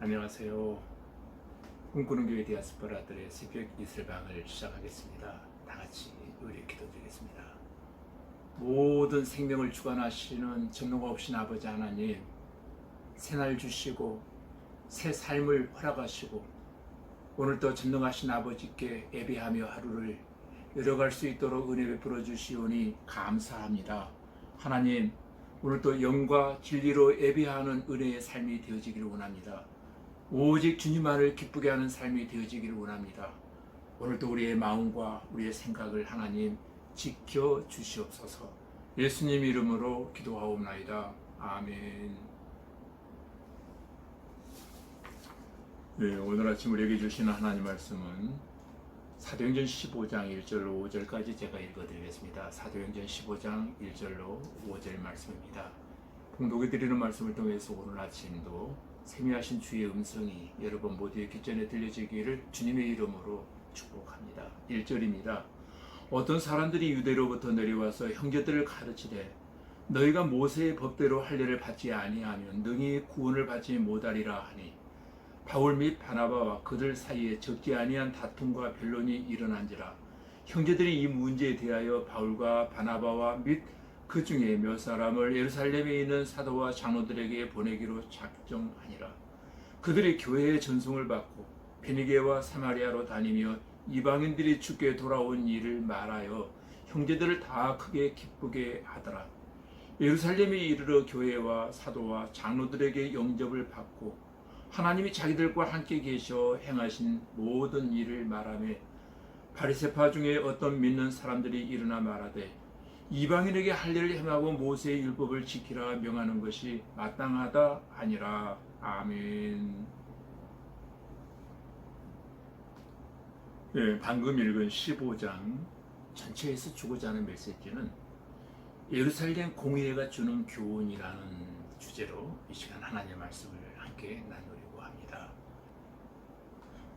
안녕하세요. 꿈꾸는 교회 디아스포라들의 새벽 이슬방을 시작하겠습니다. 다 같이 의뢰 기도드리겠습니다. 모든 생명을 주관하시는 전능가 없신 아버지 하나님, 새날 주시고 새 삶을 허락하시고 오늘도 전능하신 아버지께 예배하며 하루를 열어갈 수 있도록 은혜 베풀어 주시오니 감사합니다. 하나님, 오늘도 영과 진리로 예배하는 은혜의 삶이 되어지기를 원합니다. 오직 주님만을 기쁘게 하는 삶이 되어지기를 원합니다. 오늘도 우리의 마음과 우리의 생각을 하나님 지켜 주시옵소서. 예수님 이름으로 기도하옵나이다. 아멘. 네, 오늘 아침 우리에게 주시는 하나님 말씀은 사도행전 15장 1절로 5절까지 제가 읽어드리겠습니다. 사도행전 15장 1절로 5절 말씀입니다. 봉독해 드리는 말씀을 통해서 오늘 아침도 세미하신 주의 음성이 여러분 모두의 귓전에 들려지기를 주님의 이름으로 축복합니다. 1절입니다. 어떤 사람들이 유대로부터 내려와서 형제들을 가르치되 너희가 모세의 법대로 할례를 받지 아니하면 능히 구원을 받지 못하리라 하니 바울 및 바나바와 그들 사이에 적지 아니한 다툼과 변론이 일어난지라. 형제들이 이 문제에 대하여 바울과 바나바와 및 그 중에 몇 사람을 예루살렘에 있는 사도와 장로들에게 보내기로 작정하니라. 그들이 교회의 전송을 받고 베니게와 사마리아로 다니며 이방인들이 주께 돌아온 일을 말하여 형제들을 다 크게 기쁘게 하더라. 예루살렘에 이르러 교회와 사도와 장로들에게 영접을 받고 하나님이 자기들과 함께 계셔 행하신 모든 일을 말하며 바리새파 중에 어떤 믿는 사람들이 일어나 말하되 이방인에게 할례를 행하고 모세의 율법을 지키라 명하는 것이 마땅하다 하니라. 아멘. 네, 방금 읽은 15장 전체에서 주고자 하는 메시지는 예루살렘 공의회가 주는 교훈이라는 주제로 이 시간 하나님의 말씀을 함께 나누려고 합니다.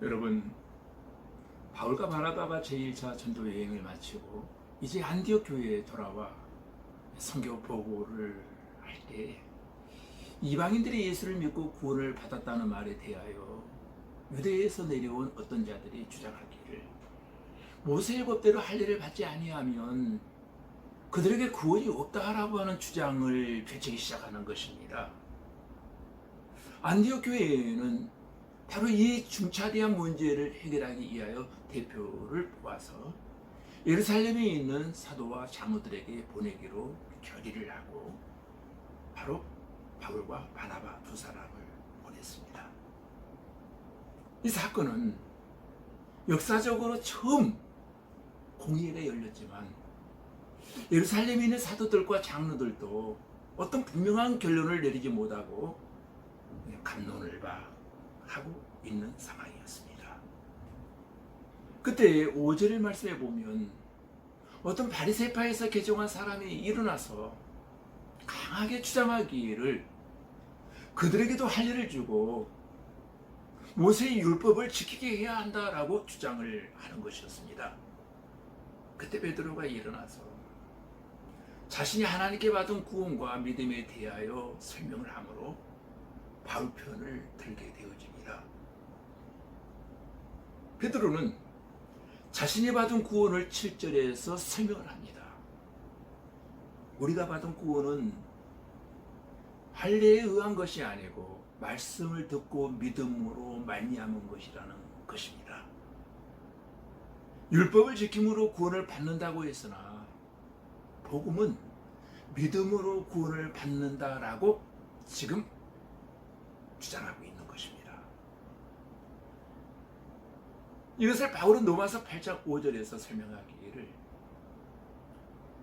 여러분, 바울과 바나바가 제1차 전도 여행을 마치고 이제 안디옥 교회에 돌아와 선교 보고를 할 때 이방인들이 예수를 믿고 구원을 받았다는 말에 대하여 유대에서 내려온 어떤 자들이 주장하기를 모세의 법대로 할례를 받지 아니하면 그들에게 구원이 없다라고 하는 주장을 펼치기 시작하는 것입니다. 안디옥 교회는 바로 이 중차대한 문제를 해결하기 위하여 대표를 뽑아서 예루살렘에 있는 사도와 장로들에게 보내기로 결의를 하고 바로 바울과 바나바 두 사람을 보냈습니다. 이 사건은 역사적으로 처음 공의회가 열렸지만 예루살렘에 있는 사도들과 장로들도 어떤 분명한 결론을 내리지 못하고 갑론을 하고 있는 상황이었습니다. 그때 5절 말씀에 보면 어떤 바리새파에서 개종한 사람이 일어나서 강하게 주장하기를 그들에게도 할례를 주고 모세의 율법을 지키게 해야 한다라고 주장을 하는 것이었습니다. 그때 베드로가 일어나서 자신이 하나님께 받은 구원과 믿음에 대하여 설명을 하므로 바울 편을 들게 되어집니다. 베드로는 자신이 받은 구원을 7절에서 설명을 합니다. 우리가 받은 구원은 할례에 의한 것이 아니고 말씀을 듣고 믿음으로 말미암은 것이라는 것입니다. 율법을 지킴으로 구원을 받는다고 했으나 복음은 믿음으로 구원을 받는다라고 지금 주장하고 있는 것입니다. 이것을 바울은 로마서 8장 5절에서 설명하기를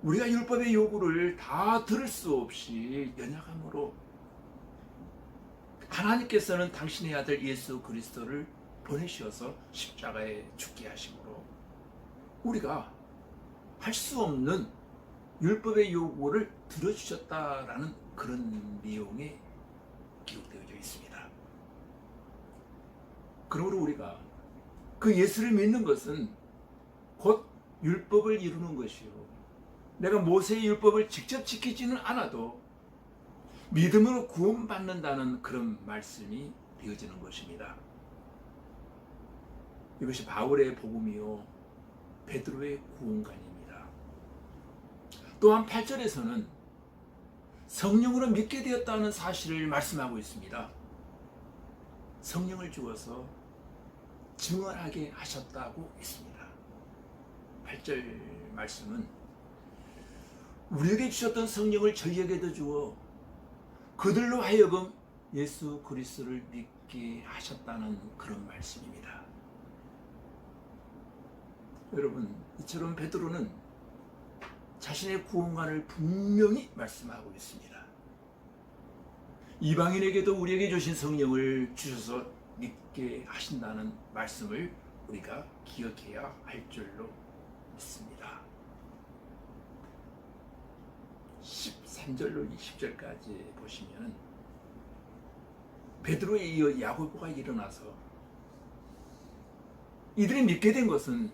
우리가 율법의 요구를 다 들을 수 없이 연약함으로 하나님께서는 당신의 아들 예수 그리스도를 보내셔서 십자가에 죽게 하심으로 우리가 할 수 없는 율법의 요구를 들어주셨다라는 그런 내용이 기록되어져 있습니다. 그러므로 우리가 그 예수를 믿는 것은 곧 율법을 이루는 것이요. 내가 모세의 율법을 직접 지키지는 않아도 믿음으로 구원받는다는 그런 말씀이 되어지는 것입니다. 이것이 바울의 복음이요 베드로의 구원관입니다. 또한 8절에서는 성령으로 믿게 되었다는 사실을 말씀하고 있습니다. 성령을 주어서 증언하게 하셨다고 했습니다. 8절 말씀은 우리에게 주셨던 성령을 저희에게도 주어 그들로 하여금 예수 그리스도를 믿게 하셨다는 그런 말씀입니다. 여러분, 이처럼 베드로는 자신의 구원관을 분명히 말씀하고 있습니다. 이방인에게도 우리에게 주신 성령을 주셔서 믿게 하신다는 말씀을 우리가 기억해야 할 줄로 믿습니다. 13절로 20절까지 보시면 베드로에 이어 야고보가 일어나서 이들이 믿게 된 것은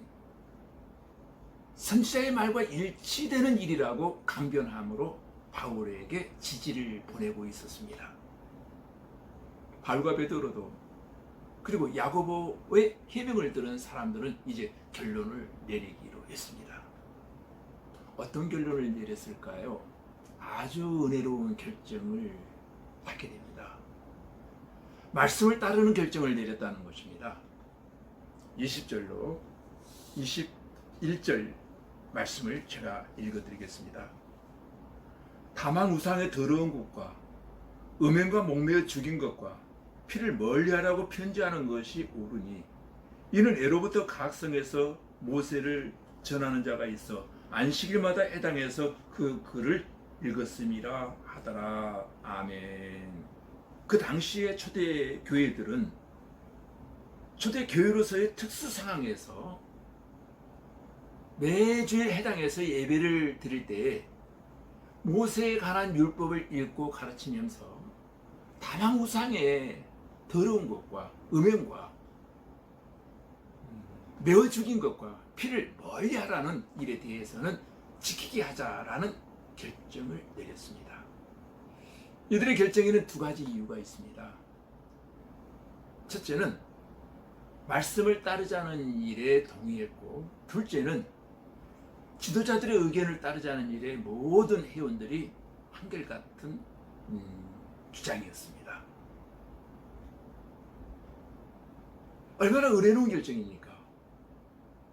선지자의 말과 일치되는 일이라고 강변함으로 바울에게 지지를 보내고 있었습니다. 바울과 베드로도 그리고 야고보의 해명을 들은 사람들은 이제 결론을 내리기로 했습니다. 어떤 결론을 내렸을까요? 아주 은혜로운 결정을 하게 됩니다. 말씀을 따르는 결정을 내렸다는 것입니다. 20절로 21절 말씀을 제가 읽어드리겠습니다. 다만 우상의 더러운 것과 음행과 목매어 죽인 것과 피를 멀리하라고 편지하는 것이 옳으니 이는 애로부터 각성에서 모세를 전하는 자가 있어 안식일마다 해당해서 그 글을 읽었음이라 하더라. 아멘. 그 당시의 초대 교회들은 초대 교회로서의 특수 상황에서 매주에 해당해서 예배를 드릴 때 모세에 관한 율법을 읽고 가르치면서 다만 우상의 더러운 것과 음행과 매어 죽인 것과 피를 멀리하라는 일에 대해서는 지키게 하자라는 결정을 내렸습니다. 이들의 결정에는 두 가지 이유가 있습니다. 첫째는 말씀을 따르자는 일에 동의했고, 둘째는 지도자들의 의견을 따르자는 일에 모든 회원들이 한결같은 주장이었습니다. 얼마나 은혜로운 결정입니까?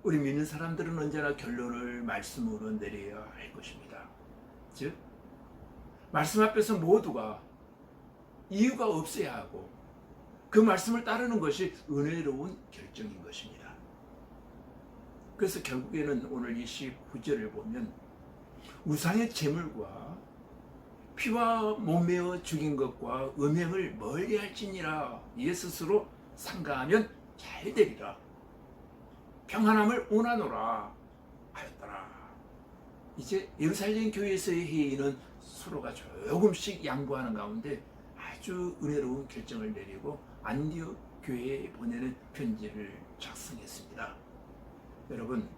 우리 믿는 사람들은 언제나 결론을 말씀으로 내려야 할 것입니다. 즉, 말씀 앞에서 모두가 이유가 없어야 하고 그 말씀을 따르는 것이 은혜로운 결정인 것입니다. 그래서 결국에는 오늘 29절을 보면 우상의 제물과 피와 몸매어 죽인 것과 음행을 멀리할지니라 이에 스스로 상가하면 잘 되리라. 평안함을 원하노라 하였더라. 이제 예루살렘 교회에서의 회의는 서로가 조금씩 양보하는 가운데 아주 은혜로운 결정을 내리고 안디옥 교회에 보내는 편지를 작성했습니다. 여러분,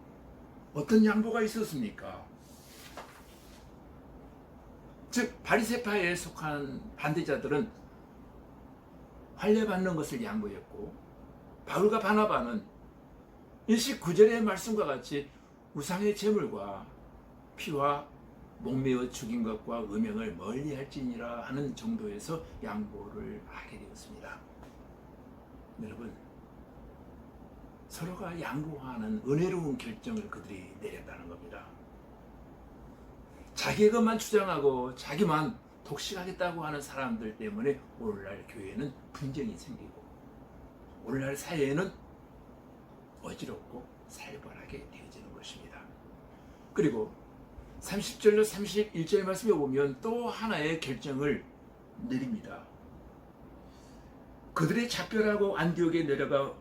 어떤 양보가 있었습니까? 즉 바리새파에 속한 반대자들은 할례받는 것을 양보했고, 바울과 바나바는 29절의 말씀과 같이 우상의 제물과 피와 목매어 죽인 것과 음행을 멀리할지니라 하는 정도에서 양보를 하게 되었습니다. 여러분, 서로가 양보하는 은혜로운 결정을 그들이 내렸다는 겁니다. 자기 것만 주장하고 자기만 독식하겠다고 하는 사람들 때문에 오늘날 교회는 분쟁이 생기고 오늘날 사회에는 어지럽고 살벌하게 되어지는 것입니다. 그리고 30절로 31절 말씀에 보면 또 하나의 결정을 내립니다. 그들의 작별하고 안디옥에 내려가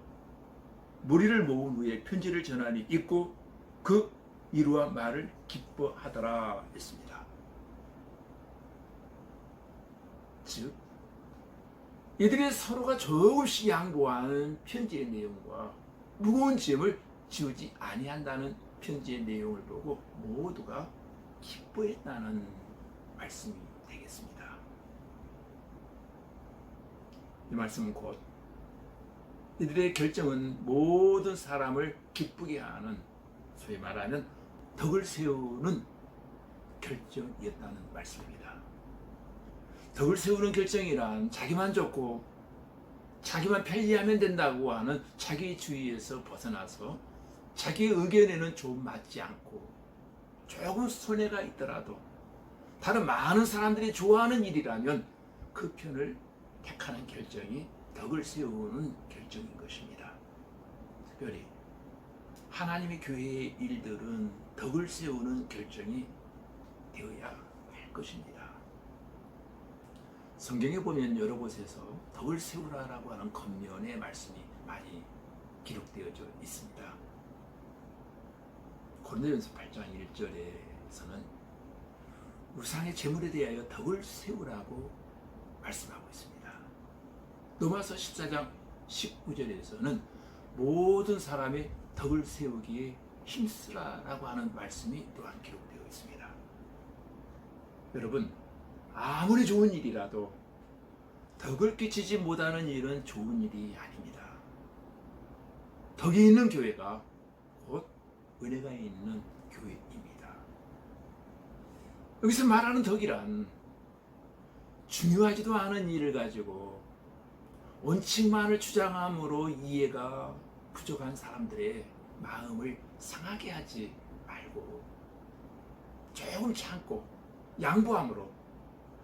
무리를 모은 후에 편지를 전하니 읽고 그 이루와 말을 기뻐하더라 했습니다. 즉 이들이 서로가 조금씩 양보하는 편지의 내용과 무거운 짐을 지우지 아니한다는 편지의 내용을 보고 모두가 기뻐했다는 말씀이 되겠습니다. 이 말씀은 곧 이들의 결정은 모든 사람을 기쁘게 하는, 소위 말하면 덕을 세우는 결정이었다는 말씀입니다. 덕을 세우는 결정이란 자기만 좋고 자기만 편리하면 된다고 하는 자기주의에서 벗어나서 자기의 의견에는 좀 맞지 않고 조금 손해가 있더라도 다른 많은 사람들이 좋아하는 일이라면 그 편을 택하는 결정이 덕을 세우는 결정인 것입니다. 특별히 하나님의 교회의 일들은 덕을 세우는 결정이 되어야 할 것입니다. 성경에 보면 여러 곳에서 덕을 세우라라고 하는 겉면의 말씀이 많이 기록되어져 있습니다. 고린도전서 8장 1절에서는 우상의 제물에 대하여 덕을 세우라고 말씀하고 있습니다. 로마서 14장 19절에서는 모든 사람의 덕을 세우기에 힘쓰라라고 하는 말씀이 또한 기록되어 있습니다. 여러분, 아무리 좋은 일이라도 덕을 끼치지 못하는 일은 좋은 일이 아닙니다. 덕이 있는 교회가 곧 은혜가 있는 교회입니다. 여기서 말하는 덕이란 중요하지도 않은 일을 가지고 원칙만을 주장함으로 이해가 부족한 사람들의 마음을 상하게 하지 말고 조금 참고 양보함으로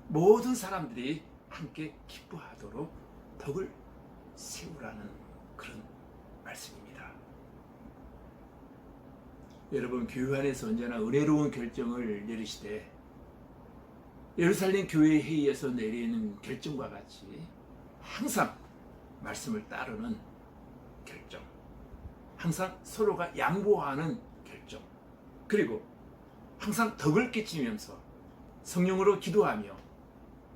모든 사람들이 함께 기뻐하도록 덕을 세우라는 그런 말씀입니다. 여러분, 교회 안에서 언제나 은혜로운 결정을 내리시되 예루살렘 교회 회의에서 내리는 결정과 같이 항상 말씀을 따르는 결정, 항상 서로가 양보하는 결정, 그리고 항상 덕을 끼치면서 성령으로 기도하며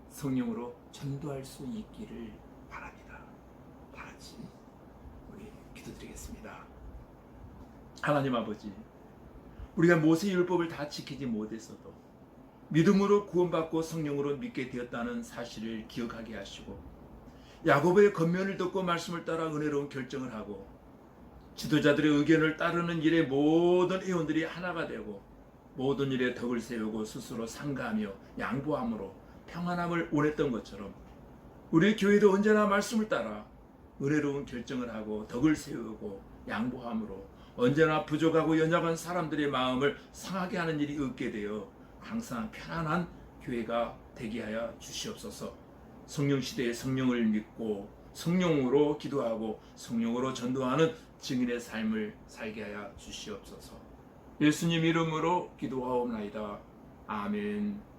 성령으로 전도할 수 있기를 바랍니다. 다 같이 우리 기도드리겠습니다. 하나님 아버지, 우리가 모세 율법을 다 지키지 못했어도 믿음으로 구원받고 성령으로 믿게 되었다는 사실을 기억하게 하시고 야고보의 겉면을 듣고 말씀을 따라 은혜로운 결정을 하고 지도자들의 의견을 따르는 일에 모든 회원들이 하나가 되고 모든 일에 덕을 세우고 스스로 상가하며 양보함으로 평안함을 원했던 것처럼 우리 교회도 언제나 말씀을 따라 은혜로운 결정을 하고 덕을 세우고 양보함으로 언제나 부족하고 연약한 사람들의 마음을 상하게 하는 일이 없게 되어 항상 편안한 교회가 되게 하여 주시옵소서. 성령 시대에 성령을 믿고 성령으로 기도하고 성령으로 전도하는 증인의 삶을 살게 하여 주시옵소서. 예수님 이름으로 기도하옵나이다. 아멘.